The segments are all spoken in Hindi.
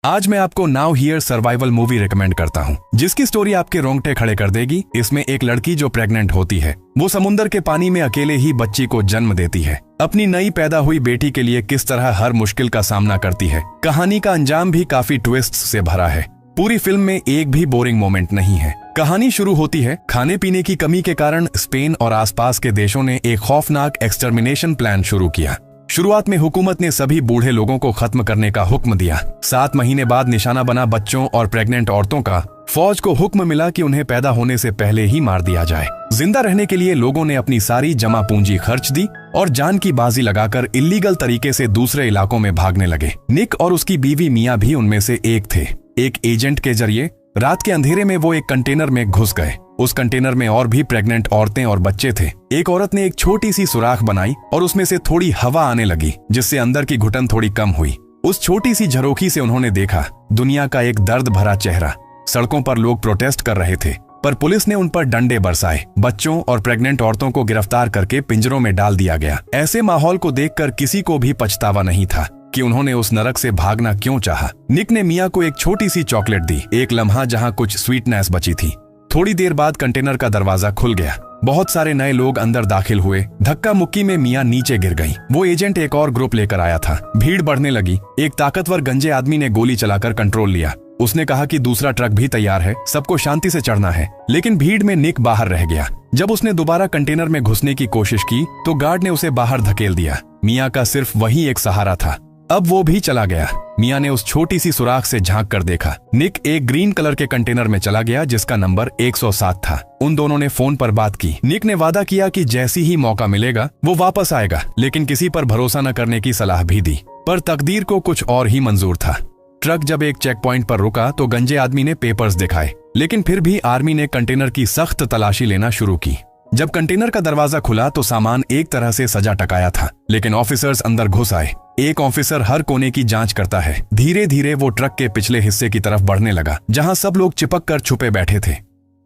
आज मैं आपको now here survival movie recommend करता हूँ, जिसकी स्टोरी आपके रोंगटे खड़े कर देगी। इसमें एक लड़की जो प्रेग्नेंट होती है, वो समुद्र के पानी में अकेले ही बच्ची को जन्म देती है। अपनी नई पैदा हुई बेटी के लिए किस तरह हर मुश्किल का सामना करती है। कहानी का अंजाम भी काफी ट्विस्ट्स से भरा है। पूरी फिल्म में एक भी बोरिंग मोमेंट नहीं है। कहानी शुरू होती है, खाने पीने की कमी के कारण स्पेन और आसपास के देशों ने एक खौफनाक एक्सटर्मिनेशन प्लान शुरू किया। शुरुआत में हुकूमत ने सभी बूढ़े लोगों को खत्म करने का हुक्म दिया। 7 महीने बाद निशाना बना बच्चों और प्रेग्नेंट औरतों का। फौज को हुक्म मिला कि उन्हें पैदा होने से पहले ही मार दिया जाए। जिंदा रहने के लिए लोगों ने अपनी सारी जमा पूंजी खर्च दी और जान की बाजी लगाकर इल्लीगल तरीके से दूसरे इलाकों में भागने लगे। निक और उसकी बीवी मिया भी उनमें से एक थे। एक एजेंट के जरिए रात के अंधेरे में वो एक कंटेनर में घुस गए। उस कंटेनर में और भी प्रेग्नेंट औरतें और बच्चे थे। एक औरत ने एक छोटी सी सुराख बनाई और उसमें से थोड़ी हवा आने लगी, जिससे अंदर की घुटन थोड़ी कम हुई। उस छोटी सी झरोखी से उन्होंने देखा दुनिया का एक दर्द भरा चेहरा। सड़कों पर लोग प्रोटेस्ट कर रहे थे, पर पुलिस ने उन पर डंडे बरसाए। बच्चों और प्रेग्नेंट औरतों को गिरफ्तार करके पिंजरों में डाल दिया गया। ऐसे माहौल को देखकर किसी को भी पछतावा नहीं था कि उन्होंने उस नरक से भागना क्यों चाहा। निक ने मिया को एक छोटी सी चॉकलेट दी, एक लम्हा जहां कुछ स्वीटनेस बची थी। थोड़ी देर बाद कंटेनर का दरवाजा खुल गया। बहुत सारे नए लोग अंदर दाखिल हुए। धक्का मुक्की में मिया नीचे गिर गई। वो एजेंट एक और ग्रुप लेकर आया था। भीड़ बढ़ने लगी। एक ताकतवर गंजे आदमी ने गोली चलाकर कंट्रोल लिया। उसने कहा कि दूसरा ट्रक भी तैयार है, सबको शांति से चढ़ना है। लेकिन भीड़ में निक बाहर रह गया। जब उसने दोबारा कंटेनर में घुसने की कोशिश की तो गार्ड ने उसे बाहर धकेल दिया। मिया का सिर्फ वही एक सहारा था। अब वो भी चला गया। मिया ने उस छोटी सी सुराख से झांक कर देखा। निक एक ग्रीन कलर के कंटेनर में चला गया जिसका नंबर 107 था। उन दोनों ने फोन पर बात की। निक ने वादा किया कि जैसी ही मौका मिलेगा वो वापस आएगा, लेकिन किसी पर भरोसा न करने की सलाह भी दी। पर तकदीर को कुछ और ही मंजूर था। ट्रक जब एक चेक पॉइंट पर रुका तो गंजे आदमी ने पेपर्स दिखाए, लेकिन फिर भी आर्मी ने कंटेनर की सख्त तलाशी लेना शुरू की। जब कंटेनर का दरवाजा खुला तो सामान एक तरह से सजा टकाया था, लेकिन ऑफिसर्स अंदर घुस आए। एक ऑफिसर हर कोने की जांच करता है। धीरे धीरे वो ट्रक के पिछले हिस्से की तरफ बढ़ने लगा, जहां सब लोग चिपक कर छुपे बैठे थे।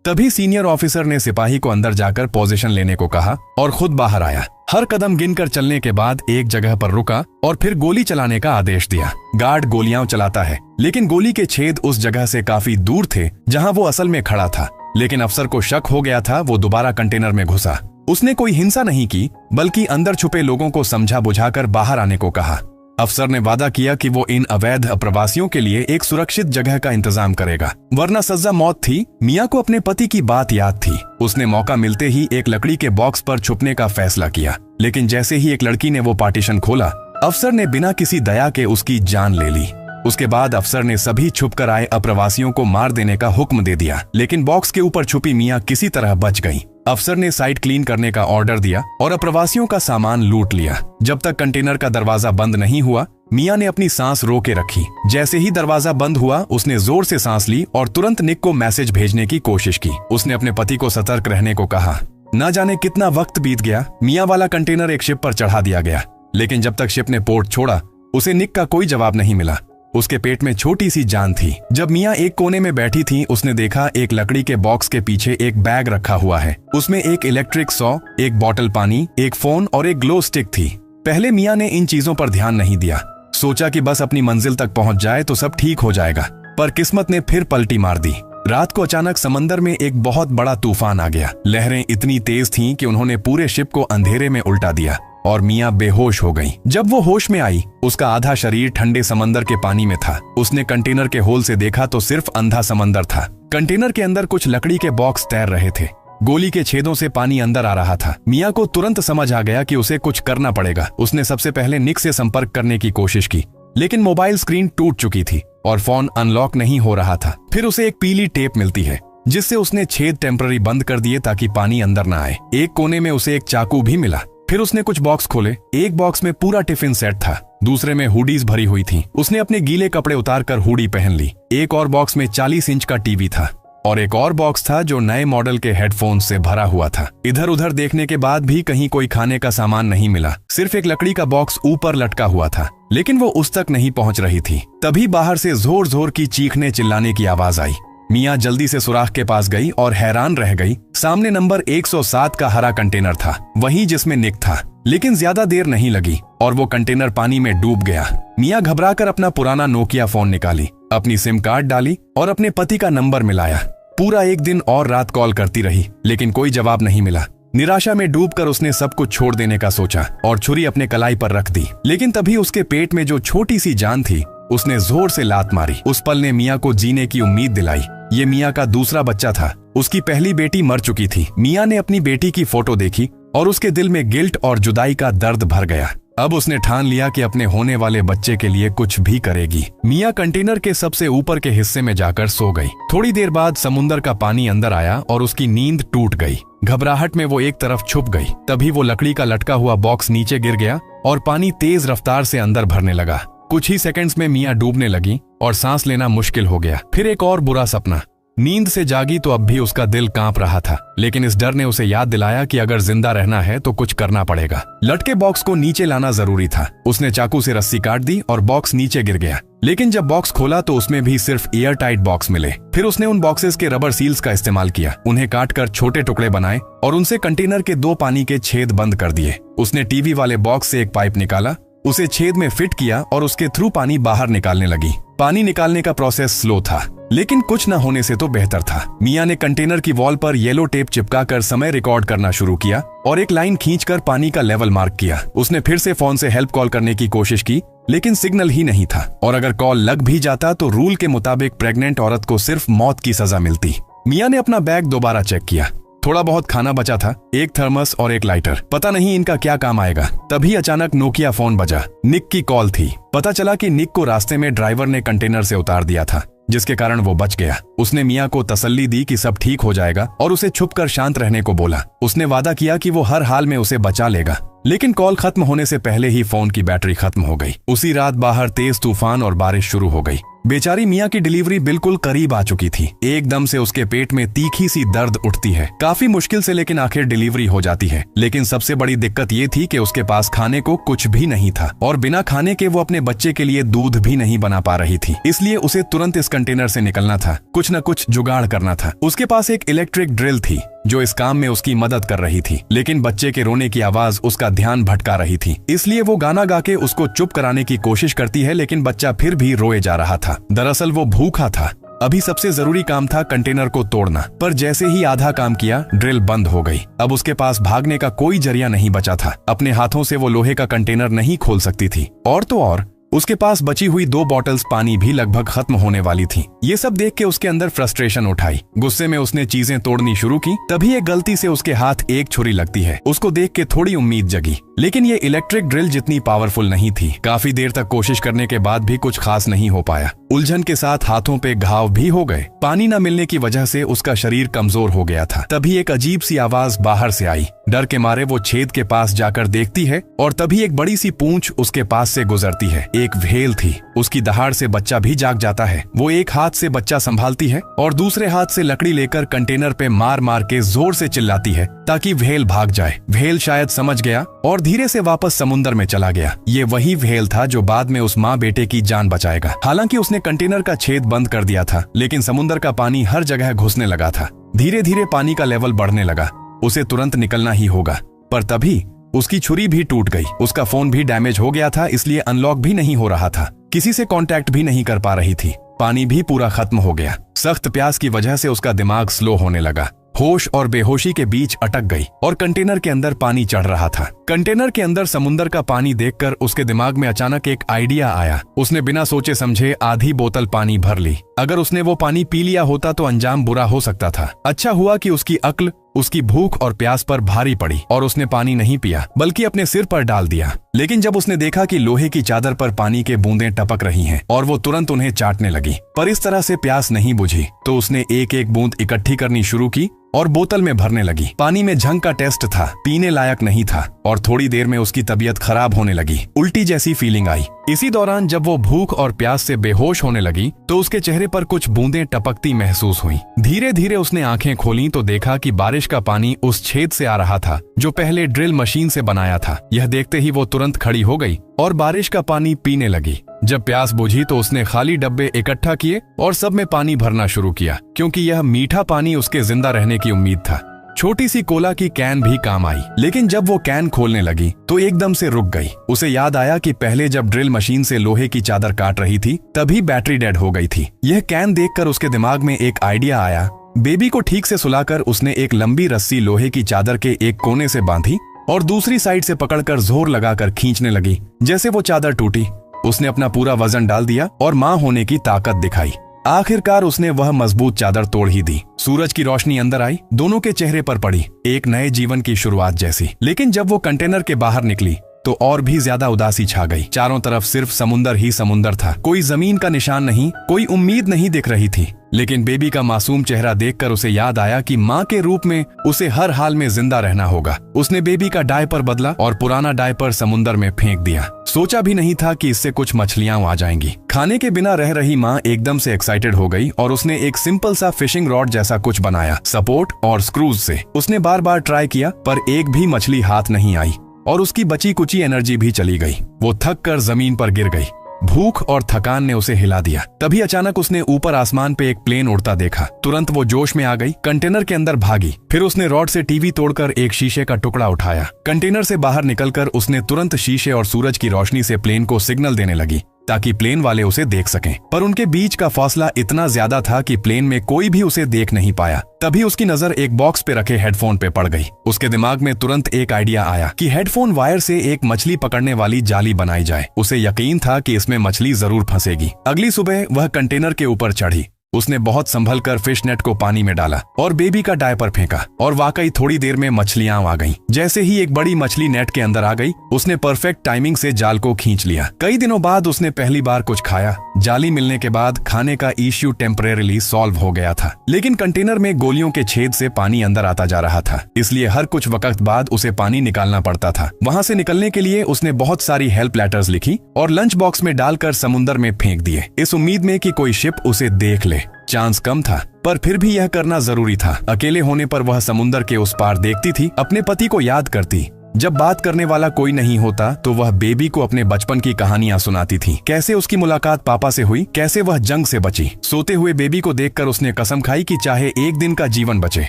तभी सीनियर ऑफिसर ने सिपाही को अंदर जाकर पोजीशन लेने को कहा और खुद बाहर आया। हर कदम गिनकर चलने के बाद एक जगह पर रुका और फिर गोली चलाने का आदेश दिया। गार्ड गोलियां चलाता है, लेकिन गोली के छेद उस जगह से काफी दूर थे जहां वो असल में खड़ा था। लेकिन अफसर को शक हो गया था। वो दोबारा कंटेनर में घुसा। उसने कोई हिंसा नहीं की, बल्कि अंदर छुपे लोगों को समझा बुझाकर बाहर आने को कहा। अफसर ने वादा किया कि वो इन अवैध प्रवासियों के लिए एक सुरक्षित जगह का इंतजाम करेगा, वरना सजा मौत थी। मिया को अपने पति की बात याद थी। उसने मौका मिलते ही एक लकड़ी के बॉक्स पर छुपने का फैसला किया, लेकिन जैसे ही एक लड़की ने वो पार्टीशन खोला, अफसर ने बिना किसी दया के उसकी जान ले ली। उसके बाद अफसर ने सभी छुपकर आए अप्रवासियों को मार देने का हुक्म दे दिया, लेकिन बॉक्स के ऊपर छुपी मिया किसी तरह बच गई। अफसर ने साइट क्लीन करने का ऑर्डर दिया और अप्रवासियों का सामान लूट लिया। जब तक कंटेनर का दरवाजा बंद नहीं हुआ, मिया ने अपनी सांस रोके रखी। जैसे ही दरवाजा बंद हुआ, उसने जोर से सांस ली और तुरंत निक को मैसेज भेजने की कोशिश की। उसने अपने पति को सतर्क रहने को कहा। न जाने कितना वक्त बीत गया। मिया वाला कंटेनर एक शिप पर चढ़ा दिया गया, लेकिन जब तक शिप ने पोर्ट छोड़ा, उसे निक का कोई जवाब नहीं मिला। उसके पेट में छोटी सी जान थी। जब मिया एक कोने में बैठी थी, उसने देखा एक लकड़ी के बॉक्स के पीछे एक बैग रखा हुआ है। उसमें एक इलेक्ट्रिक सॉ, एक बोतल पानी, एक फोन और एक ग्लो स्टिक थी। पहले मिया ने इन चीजों पर ध्यान नहीं दिया। सोचा कि बस अपनी मंजिल तक पहुंच जाए तो सब ठीक हो जाएगा, पर किस्मत ने फिर पलटी मार दी। रात को अचानक समंदर में एक बहुत बड़ा तूफान आ गया। लहरें इतनी तेज थीं कि उन्होंने पूरे शिप को अंधेरे में उल्टा दिया और मिया बेहोश हो गई। जब वो होश में आई, उसका आधा शरीर ठंडे समंदर के पानी में था। उसने कंटेनर के होल से देखा तो सिर्फ अंधा समंदर था। कंटेनर के अंदर कुछ लकड़ी के बॉक्स तैर रहे थे। गोली के छेदों से पानी अंदर आ रहा था। मिया को तुरंत समझ आ गया कि उसे कुछ करना पड़ेगा। उसने सबसे पहले निक से संपर्क करने की कोशिश की, लेकिन मोबाइल स्क्रीन टूट चुकी थी और फोन अनलॉक नहीं हो रहा था। फिर उसे एक पीली टेप मिलती है, जिससे उसने छेद टेम्पररी बंद कर दिए ताकि पानी अंदर न आए। एक कोने में उसे एक चाकू भी मिला। फिर उसने कुछ बॉक्स खोले। एक बॉक्स में पूरा टिफिन सेट था, दूसरे में हुडीज भरी हुई थी। उसने अपने गीले कपड़े उतारकर हुडी पहन ली। एक और बॉक्स में 40 इंच का टीवी था और एक और बॉक्स था जो नए मॉडल के हेडफोन से भरा हुआ था। इधर उधर देखने के बाद भी कहीं कोई खाने का सामान नहीं मिला। सिर्फ एक लकड़ी का बॉक्स ऊपर लटका हुआ था, लेकिन वो उस तक नहीं पहुंच रही थी। तभी बाहर से जोर जोर की चीखने चिल्लाने की आवाज आई। मिया जल्दी से सुराख के पास गई और हैरान रह गई। सामने नंबर 107 का हरा कंटेनर था, वही जिसमें निक था। लेकिन ज्यादा देर नहीं लगी और वो कंटेनर पानी में डूब गया। मिया घबराकर अपना पुराना नोकिया फोन निकाली। अपनी सिम कार्ड डाली और अपने पति का नंबर मिलाया। पूरा एक दिन और रात कॉल करती रही, लेकिन कोई जवाब नहीं मिला। निराशा में डूबकर उसने सब कुछ छोड़ देने का सोचा और छुरी अपने कलाई पर रख दी। लेकिन तभी उसके पेट में जो छोटी सी जान थी, उसने जोर से लात मारी। उस पल ने मिया को जीने की उम्मीद दिलाई। ये मिया का दूसरा बच्चा था। उसकी पहली बेटी मर चुकी थी। मिया ने अपनी बेटी की फोटो देखी और उसके दिल में गिल्ट और जुदाई का दर्द भर गया। अब उसने ठान लिया कि अपने होने वाले बच्चे के लिए कुछ भी करेगी। मिया कंटेनर के सबसे ऊपर के हिस्से में जाकर सो गई। थोड़ी देर बाद समुंदर का पानी अंदर आया और उसकी नींद टूट गई। घबराहट में वो एक तरफ छुप गई। तभी वो लकड़ी का लटका हुआ बॉक्स नीचे गिर गया और पानी तेज रफ्तार से अंदर भरने लगा। कुछ ही सेकंड्स में मिया डूबने लगी और सांस लेना मुश्किल हो गया। फिर एक और बुरा सपना। नींद से जागी तो अब भी उसका दिल कांप रहा था, लेकिन इस डर ने उसे याद दिलाया कि अगर जिंदा रहना है तो कुछ करना पड़ेगा। लटके बॉक्स को नीचे लाना जरूरी था। उसने चाकू से रस्सी काट दी और बॉक्स नीचे गिर गया। लेकिन जब बॉक्स खोला तो उसमें भी सिर्फ एयर टाइट बॉक्स मिले। फिर उसने उन बॉक्सेस के रबर सील्स का इस्तेमाल किया, उन्हें काटकर छोटे टुकड़े बनाए और उनसे कंटेनर के 2 पानी के छेद बंद कर दिए। उसने टीवी वाले बॉक्स से एक पाइप निकाला, उसे छेद में फिट किया और उसके थ्रू पानी बाहर निकालने लगी। पानी निकालने का प्रोसेस स्लो था, लेकिन कुछ न होने से तो बेहतर था। मिया ने कंटेनर की वॉल पर येलो टेप चिपकाकर समय रिकॉर्ड करना शुरू किया और एक लाइन खींचकर पानी का लेवल मार्क किया। उसने फिर से फोन से हेल्प कॉल करने की कोशिश की, लेकिन सिग्नल ही नहीं था और अगर कॉल लग भी जाता तो रूल के मुताबिक प्रेग्नेंट औरत को सिर्फ मौत की सजा मिलती। मिया ने अपना बैग दोबारा चेक किया। थोड़ा बहुत खाना बचा था, एक थर्मस और एक लाइटर। पता नहीं इनका क्या काम आएगा। तभी अचानक नोकिया फोन बजा। निक की कॉल थी। पता चला कि निक को रास्ते में ड्राइवर ने कंटेनर से उतार दिया था, जिसके कारण वो बच गया। उसने मिया को तसल्ली दी कि सब ठीक हो जाएगा और उसे छुपकर शांत रहने को बोला। उसने वादा किया कि वो हर हाल में उसे बचा लेगा। लेकिन कॉल खत्म होने से पहले ही फोन की बैटरी खत्म हो गई। उसी रात बाहर तेज तूफान और बारिश शुरू हो गई। बेचारी मिया की डिलीवरी बिल्कुल करीब आ चुकी थी। एकदम से उसके पेट में तीखी सी दर्द उठती है। काफी मुश्किल से लेकिन आखिर डिलीवरी हो जाती है। लेकिन सबसे बड़ी दिक्कत ये थी कि उसके पास खाने को कुछ भी नहीं था और बिना खाने के वो अपने बच्चे के लिए दूध भी नहीं बना पा रही थी। इसलिए उसे तुरंत इस कंटेनर से निकलना था। कुछ न कुछ जुगाड़ करना था। उसके पास एक इलेक्ट्रिक ड्रिल थी जो इस काम में उसकी मदद कर रही थी, लेकिन बच्चे के रोने की आवाज उसका ध्यान भटका रही थी। इसलिए वो गाना गा के उसको चुप कराने की कोशिश करती है, लेकिन बच्चा फिर भी रोए जा रहा था। दरअसल वो भूखा था। अभी सबसे जरूरी काम था कंटेनर को तोड़ना, पर जैसे ही आधा काम किया ड्रिल बंद हो गई। अब उसके पास भागने का कोई जरिया नहीं बचा था। अपने हाथों से वो लोहे का कंटेनर नहीं खोल सकती थी और तो और उसके पास बची हुई 2 बॉटल्स पानी भी लगभग खत्म होने वाली थी। ये सब देख के उसके अंदर फ्रस्ट्रेशन उठाई। गुस्से में उसने चीजें तोड़नी शुरू की। तभी एक गलती से उसके हाथ एक छुरी लगती है। उसको देख के थोड़ी उम्मीद जगी, लेकिन ये इलेक्ट्रिक ड्रिल जितनी पावरफुल नहीं थी। काफी देर तक कोशिश करने के बाद भी कुछ खास नहीं हो पाया। उलझन के साथ हाथों पे घाव भी हो गए। पानी न मिलने की वजह से उसका शरीर कमजोर हो गया था। तभी एक अजीब सी आवाज बाहर से आई। डर के मारे वो छेद के पास जाकर देखती है और तभी एक बड़ी सी पूंछ उसके पास से गुजरती है। एक व्हेल थी। उसकी दहाड़ से बच्चा भी जाग जाता है। वो एक हाथ से बच्चा संभालती है और दूसरे हाथ से लकड़ी लेकर कंटेनर पे मार मार के जोर से चिल्लाती है ताकि व्हेल भाग जाए। व्हेल शायद समझ गया और धीरे से वापस समुंदर में चला गया। ये वही व्हेल था जो बाद में उस माँ बेटे की जान बचाएगा। हालांकि उसने कंटेनर का छेद बंद कर दिया था, लेकिन समुंदर का पानी हर जगह घुसने लगा था। धीरे धीरे पानी का लेवल बढ़ने लगा। उसे तुरंत निकलना ही होगा। पर तभी उसकी छुरी भी टूट गई। उसका फोन भी डैमेज हो गया था, इसलिए अनलॉक भी नहीं हो रहा था। किसी से कांटेक्ट भी नहीं कर पा रही थी। पानी भी पूरा खत्म हो गया। सख्त प्यास की वजह से उसका दिमाग स्लो होने लगा। होश और बेहोशी के बीच अटक गई और कंटेनर के अंदर पानी चढ़ रहा था। कंटेनर के अंदर समुंदर का पानी देखकर उसके दिमाग में अचानक एक आइडिया आया। उसने बिना सोचे समझे आधी बोतल पानी भर ली। अगर उसने वो पानी पी लिया होता तो अंजाम बुरा हो सकता था। अच्छा हुआ कि उसकी अक्ल उसकी भूख और प्यास पर भारी पड़ी और उसने पानी नहीं पिया, बल्कि अपने सिर पर डाल दिया। लेकिन जब उसने देखा कि लोहे की चादर पर पानी के बूंदें टपक रही हैं और वो तुरंत उन्हें चाटने लगी, पर इस तरह से प्यास नहीं बुझी, तो उसने एक एक बूंद इकट्ठी करनी शुरू की और बोतल में भरने लगी। पानी में झंग का टेस्ट था, पीने लायक नहीं था और थोड़ी देर में उसकी तबीयत खराब होने लगी। उल्टी जैसी फीलिंग आई। इसी दौरान जब वो भूख और प्यास से बेहोश होने लगी तो उसके चेहरे पर कुछ बूंदें टपकती महसूस हुई। धीरे धीरे उसने आंखें खोली तो देखा कि बारिश का पानी उस छेद से आ रहा था जो पहले ड्रिल मशीन से बनाया था। यह देखते ही वो तुरंत खड़ी हो गई और बारिश का पानी पीने लगी। जब प्यास बुझी तो उसने खाली डब्बे इकट्ठा किए और सब में पानी भरना शुरू किया, क्योंकि यह मीठा पानी उसके जिंदा रहने की उम्मीद था। छोटी सी कोला की कैन भी काम आई, लेकिन जब वो कैन खोलने लगी तो एकदम से रुक गई। उसे याद आया कि पहले जब ड्रिल मशीन से लोहे की चादर काट रही थी तभी बैटरी डेड हो गई थी। यह कैन देखकर उसके दिमाग में एक आइडिया आया। बेबी को ठीक से सुलाकर उसने एक लंबी रस्सी लोहे की चादर के एक कोने से बांधी और दूसरी साइड से पकड़कर जोर लगाकर खींचने लगी। जैसे वो चादर टूटी, उसने अपना पूरा वजन डाल दिया और माँ होने की ताकत दिखाई। आखिरकार उसने वह मजबूत चादर तोड़ ही दी। सूरज की रोशनी अंदर आई, दोनों के चेहरे पर पड़ी, एक नए जीवन की शुरुआत जैसी। लेकिन जब वो कंटेनर के बाहर निकली तो और भी ज्यादा उदासी छा गई। चारों तरफ सिर्फ समुंदर ही समुंदर था, कोई जमीन का निशान नहीं, कोई उम्मीद नहीं दिख रही थी। लेकिन बेबी का मासूम चेहरा देखकर उसे याद आया कि माँ के रूप में उसे हर हाल में जिंदा रहना होगा। उसने बेबी का डायपर बदला और पुराना डायपर समुंदर में फेंक दिया। सोचा भी नहीं था कि इससे कुछ मछलियां आ जाएंगी। खाने के बिना रह रही माँ एकदम से एक्साइटेड हो गई और उसने एक सिंपल सा फिशिंग रॉड जैसा कुछ बनाया। सपोर्ट और स्क्रूज से उसने बार बार ट्राई किया पर एक भी मछली हाथ नहीं आई और उसकी बची कुची एनर्जी भी चली गई। वो थक कर जमीन पर गिर गई। भूख और थकान ने उसे हिला दिया। तभी अचानक उसने ऊपर आसमान पे एक प्लेन उड़ता देखा। तुरंत वो जोश में आ गई, कंटेनर के अंदर भागी। फिर उसने रॉड से टीवी तोड़कर एक शीशे का टुकड़ा उठाया। कंटेनर से बाहर निकलकर उसने तुरंत शीशे और सूरज की रोशनी से प्लेन को सिग्नल देने लगी ताकि प्लेन वाले उसे देख सकें। पर उनके बीच का फासला इतना ज्यादा था कि प्लेन में कोई भी उसे देख नहीं पाया। तभी उसकी नजर एक बॉक्स पे रखे हेडफोन पे पड़ गई। उसके दिमाग में तुरंत एक आइडिया आया कि हेडफोन वायर से एक मछली पकड़ने वाली जाली बनाई जाए। उसे यकीन था कि इसमें मछली जरूर फंसेगी। अगली सुबह वह कंटेनर के ऊपर चढ़ी। उसने बहुत संभल कर फिश नेट को पानी में डाला और बेबी का डायपर फेंका और वाकई थोड़ी देर में मछलियां आ गईं। जैसे ही एक बड़ी मछली नेट के अंदर आ गई, उसने परफेक्ट टाइमिंग से जाल को खींच लिया। कई दिनों बाद उसने पहली बार कुछ खाया। जाली मिलने के बाद खाने का इश्यू टेम्परेरीली सॉल्व हो गया था, लेकिन कंटेनर में गोलियों के छेद से पानी अंदर आता जा रहा था, इसलिए हर कुछ वक्त बाद उसे पानी निकालना पड़ता था। वहां से निकलने के लिए उसने बहुत सारी हेल्प लेटर्स लिखी और लंच बॉक्स में डालकर समुद्र में फेंक दिए, इस उम्मीद में कि कोई शिप उसे देख ले। चांस कम था पर फिर भी यह करना जरूरी था। अकेले होने पर वह समुद्र के उस पार देखती थी, अपने पति को याद करती। जब बात करने वाला कोई नहीं होता तो वह बेबी को अपने बचपन की कहानियां सुनाती थी। कैसे उसकी मुलाकात पापा से हुई, कैसे वह जंग से बची। सोते हुए बेबी को देखकर उसने कसम खाई कि चाहे एक दिन का जीवन बचे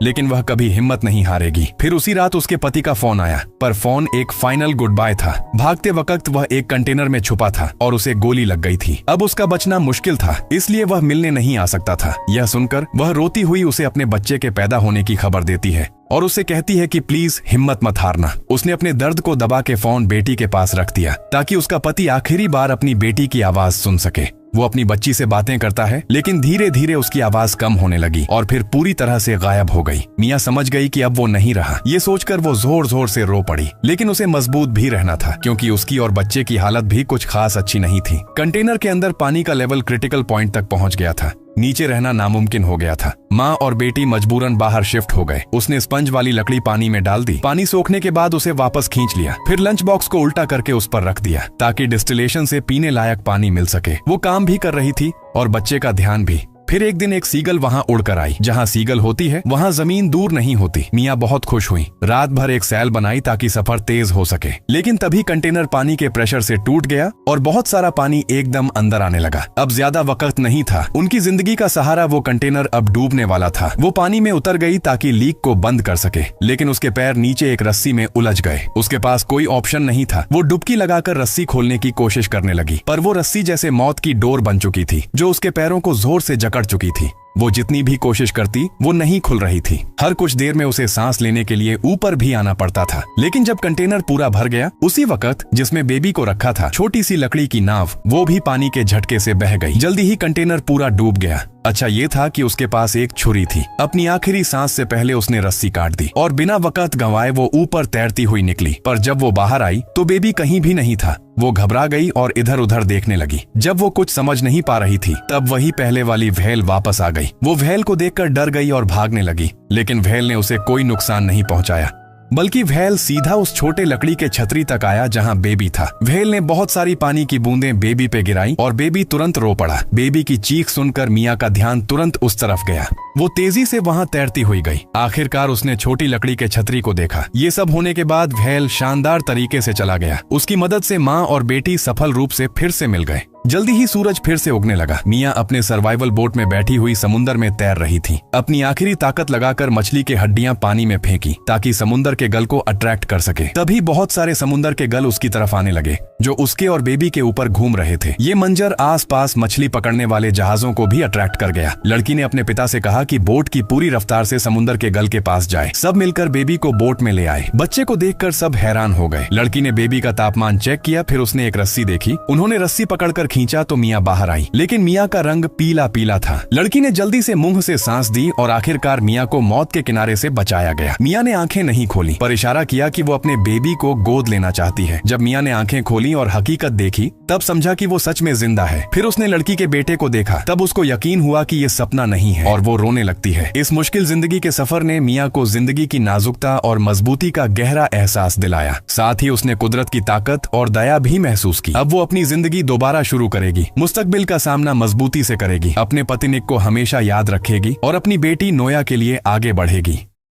लेकिन वह कभी हिम्मत नहीं हारेगी। फिर उसी रात उसके पति का फोन आया, पर फोन एक फाइनल गुड बाय था। भागते वक्त वह एक कंटेनर में छुपा था और उसे गोली लग गई थी। अब उसका बचना मुश्किल था, इसलिए वह मिलने नहीं आ सकता था। यह सुनकर वह रोती हुई उसे अपने बच्चे के पैदा होने की खबर देती है और उससे कहती है कि प्लीज हिम्मत मत हारना। उसने अपने दर्द को दबा के फोन बेटी के पास रख दिया ताकि उसका पति आखिरी बार अपनी बेटी की आवाज सुन सके। वो अपनी बच्ची से बातें करता है, लेकिन धीरे धीरे उसकी आवाज कम होने लगी और फिर पूरी तरह से गायब हो गई। मियाँ समझ गई कि अब वो नहीं रहा। ये सोचकर वो जोर जोर से रो पड़ी, लेकिन उसे मजबूत भी रहना था क्योंकि उसकी और बच्चे की हालत भी कुछ खास अच्छी नहीं थी। कंटेनर के अंदर पानी का लेवल क्रिटिकल पॉइंट तक पहुंच गया था। नीचे रहना नामुमकिन हो गया था। माँ और बेटी मजबूरन बाहर शिफ्ट हो गए। उसने स्पंज वाली लकड़ी पानी में डाल दी। पानी सोखने के बाद उसे वापस खींच लिया। फिर लंच बॉक्स को उल्टा करके उस पर रख दिया ताकि डिस्टिलेशन से पीने लायक पानी मिल सके। वो काम भी कर रही थी और बच्चे का ध्यान भी। फिर एक दिन एक सीगल वहां उड़कर आई। जहां सीगल होती है वहां जमीन दूर नहीं होती। मियाँ बहुत खुश हुई। रात भर एक सैल बनाई ताकि सफर तेज हो सके। लेकिन तभी कंटेनर पानी के प्रेशर से टूट गया और बहुत सारा पानी एकदम अंदर आने लगा। अब ज्यादा वक्त नहीं था। उनकी जिंदगी का सहारा वो कंटेनर अब डूबने वाला था। वो पानी में उतर गई ताकि लीक को बंद कर सके, लेकिन उसके पैर नीचे एक रस्सी में उलझ गए। उसके पास कोई ऑप्शन नहीं था। वो डुबकी लगाकर रस्सी खोलने की कोशिश करने लगी, पर वो रस्सी जैसे मौत की डोर बन चुकी थी जो उसके पैरों को जोर से जकड़ चुकी थी। वो जितनी भी कोशिश करती वो नहीं खुल रही थी। हर कुछ देर में उसे सांस लेने के लिए ऊपर भी आना पड़ता था। लेकिन जब कंटेनर पूरा भर गया, उसी वक्त जिसमें बेबी को रखा था, छोटी सी लकड़ी की नाव, वो भी पानी के झटके से बह गई। जल्दी ही कंटेनर पूरा डूब गया। अच्छा ये था कि उसके पास एक छुरी थी। अपनी आखिरी सांस से पहले उसने रस्सी काट दी और बिना वक्त गंवाए वो ऊपर तैरती हुई निकली। पर जब वो बाहर आई तो बेबी कहीं भी नहीं था। वो घबरा गई और इधर उधर देखने लगी। जब वो कुछ समझ नहीं पा रही थी तब वही पहले वाली व्हेल वापस आ गई। वो व्हेल को देखकर डर गई और भागने लगी, लेकिन व्हेल ने उसे कोई नुकसान नहीं पहुंचाया, बल्कि व्हेल सीधा उस छोटे लकड़ी के छतरी तक आया जहां बेबी था। व्हेल ने बहुत सारी पानी की बूंदें बेबी पे गिराई और बेबी तुरंत रो पड़ा। बेबी की चीख सुनकर मियाँ का ध्यान तुरंत उस तरफ गया। वो तेजी से वहां तैरती हुई गई। आखिरकार उसने छोटी लकड़ी के छतरी को देखा। ये सब होने के बाद व्हेल शानदार तरीके से चला गया। उसकी मदद से माँ और बेटी सफल रूप से फिर से मिल गए। जल्दी ही सूरज फिर से उगने लगा। मिया अपने सर्वाइवल बोट में बैठी हुई समुंदर में तैर रही थी। अपनी आखिरी ताकत लगाकर मछली के हड्डियां पानी में फेंकी ताकि समुंदर के गल को अट्रैक्ट कर सके। तभी बहुत सारे समुंदर के गल उसकी तरफ आने लगे जो उसके और बेबी के ऊपर घूम रहे थे। ये मंजर आसपास मछली पकड़ने वाले जहाजों को भी अट्रैक्ट कर गया। लड़की ने अपने पिता से कहा कि बोट की पूरी रफ्तार से समुंदर के गल के पास जाए। सब मिलकर बेबी को बोट में ले आए। बच्चे को देखकर सब हैरान हो गए। लड़की ने बेबी का तापमान चेक किया, फिर उसने एक रस्सी देखी। उन्होंने रस्सी पकड़कर खींचा तो मिया बाहर आई, लेकिन मिया का रंग पीला पीला था। लड़की ने जल्दी से मुंह से सांस दी और आखिरकार मिया को मौत के किनारे से बचाया गया। मिया ने आंखें नहीं खोली पर इशारा किया कि वो अपने बेबी को गोद लेना चाहती है। जब मिया ने आंखें खोली और हकीकत देखी तब समझा कि वो सच में जिंदा है। फिर उसने लड़की के बेटे को देखा, तब उसको यकीन हुआ कि ये सपना नहीं है और वो रोने लगती है। इस मुश्किल जिंदगी के सफर ने मिया को जिंदगी की नाजुकता और मजबूती का गहरा एहसास दिलाया। साथ ही उसने कुदरत की ताकत और दया भी महसूस की। अब वो अपनी जिंदगी दोबारा शुरू करेगी, मुस्तकबिल का सामना मजबूती से करेगी, अपने पति निक को हमेशा याद रखेगी और अपनी बेटी नोया के लिए आगे बढ़ेगी।